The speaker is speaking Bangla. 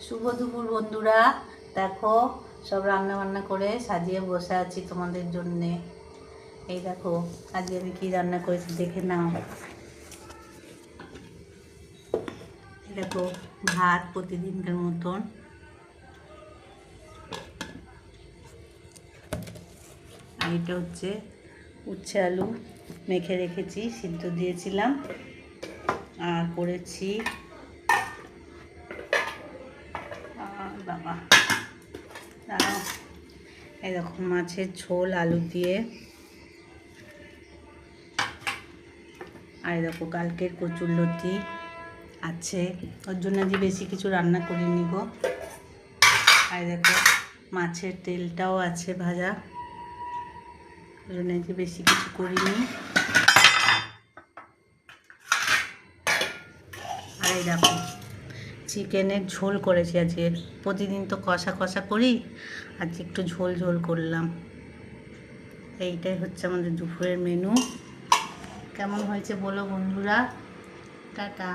শুভ দুপুর বন্ধুরা। দেখো সব রান্না বান্না করে সাজিয়ে বসে আছি তোমাদের জন্যে। এই দেখো আজকে আমি কি রান্না করেছি দেখে নাও। এই দেখো ভাত প্রতিদিনকার মতন, আর এটা হচ্ছে উচ্ছে আলু মেখে রেখেছি, সিদ্ধ দিয়েছিলাম। আর করেছি বাবা দাঁড়াও, এই দেখো মাছের ঝোল আলু দিয়ে। আর দেখো কালকের কচুরলতি আছে, ওর জন্য যে বেশি কিছু রান্না করিনি গো। আর দেখো মাছের তেলটাও আছে ভাজা, ওর জন্য যে বেশি কিছু করিনি। আর এই দেখো চিকেনের ঝোল করেছি আজকে। প্রতিদিন তো কষা কষা করি, আজকে একটু ঝোল ঝোল করলাম। এইটাই হচ্ছে আমাদের দুপুরের মেনু। কেমন হয়েছে বলো বন্ধুরা। টাটা।